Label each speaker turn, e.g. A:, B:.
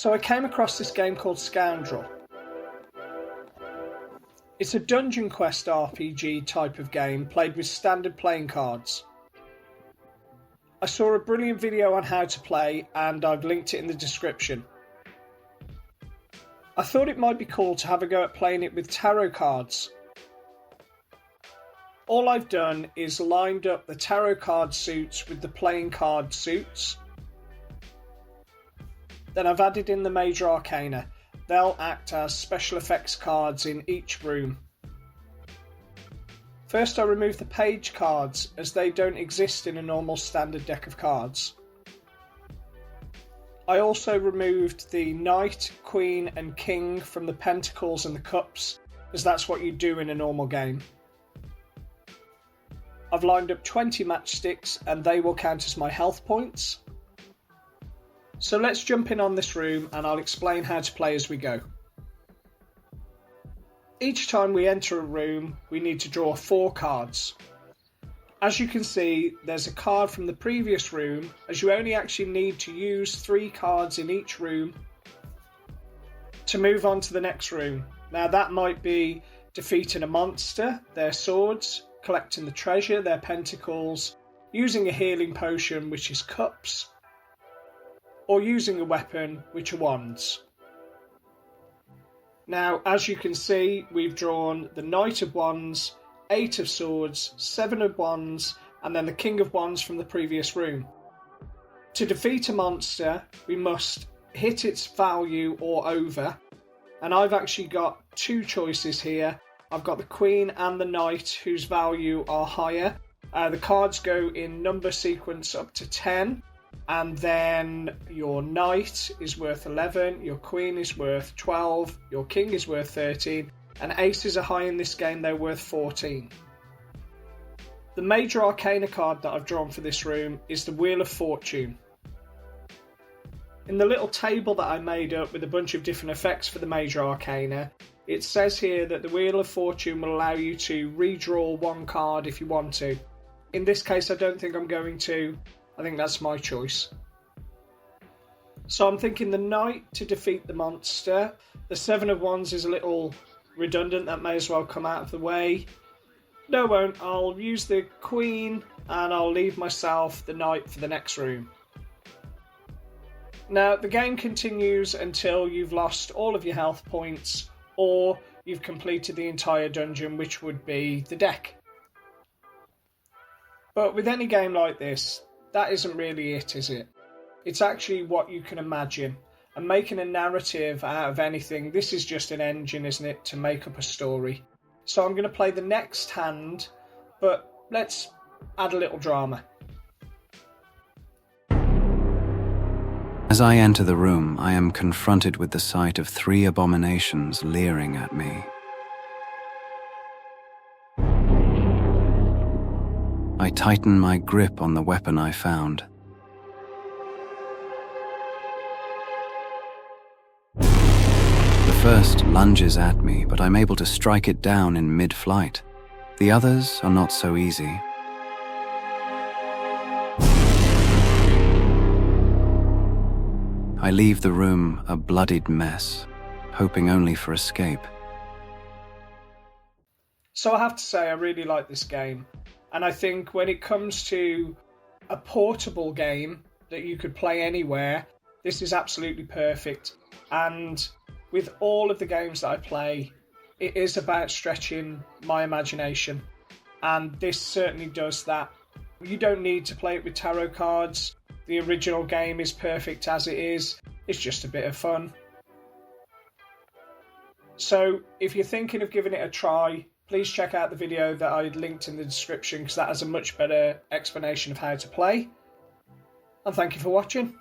A: So I came across this game called Scoundrel. It's a dungeon quest RPG type of game played with standard playing cards. I saw a brilliant video on how to play and I've linked it in the description. I thought it might be cool to have a go at playing it with tarot cards. All I've done is lined up the tarot card suits with the playing card suits. Then I've added in the Major Arcana. They'll act as special effects cards in each room. First I remove the page cards as they don't exist in a normal standard deck of cards. I also removed the Knight, Queen and King from the Pentacles and the Cups, as that's what you do in a normal game. I've lined up 20 matchsticks and they will count as my health points. So let's jump in on this room and I'll explain how to play as we go. Each time we enter a room, we need to draw 4 cards. As you can see, there's a card from the previous room, as you only actually need to use 3 cards in each room to move on to the next room. Now that might be defeating a monster, their swords, collecting the treasure, their pentacles, using a healing potion, which is cups, or using a weapon, which are wands. Now, as you can see, we've drawn the Knight of Wands, 8 of Swords, 7 of Wands, and then the King of Wands from the previous room. To defeat a monster, we must hit its value or over, and I've actually got 2 choices here. I've got the Queen and the Knight, whose value are higher. The cards go in number sequence up to 10. And then your Knight is worth 11, your Queen is worth 12, your King is worth 13, and aces are high in this game, they're worth 14. The Major Arcana card that I've drawn for this room is the Wheel of Fortune. In the little table that I made up with a bunch of different effects for the Major Arcana, it says here that the Wheel of Fortune will allow you to redraw 1 card if you want to. In this case, I don't think I'm going to. I think that's my choice. So I'm thinking the Knight to defeat the monster. The 7 of Wands is a little redundant, that may as well come out of the way. No, it won't. I'll use the Queen and I'll leave myself the Knight for the next room. Now the game continues until you've lost all of your health points or you've completed the entire dungeon, which would be the deck. But with any game like this, that isn't really it, is it? It's actually what you can imagine. And making a narrative out of anything, this is just an engine, isn't it, to make up a story. So I'm going to play the next hand, but let's add a little drama.
B: As I enter the room, I am confronted with the sight of 3 abominations leering at me. I tighten my grip on the weapon I found. The first lunges at me, but I'm able to strike it down in mid-flight. The others are not so easy. I leave the room a bloodied mess, hoping only for escape.
A: So I have to say I really like this game. And I think when it comes to a portable game that you could play anywhere, this is absolutely perfect. And with all of the games that I play, it is about stretching my imagination. And this certainly does that. You don't need to play it with tarot cards. The original game is perfect as it is. It's just a bit of fun. So if you're thinking of giving it a try, please check out the video that I linked in the description because that has a much better explanation of how to play. And thank you for watching.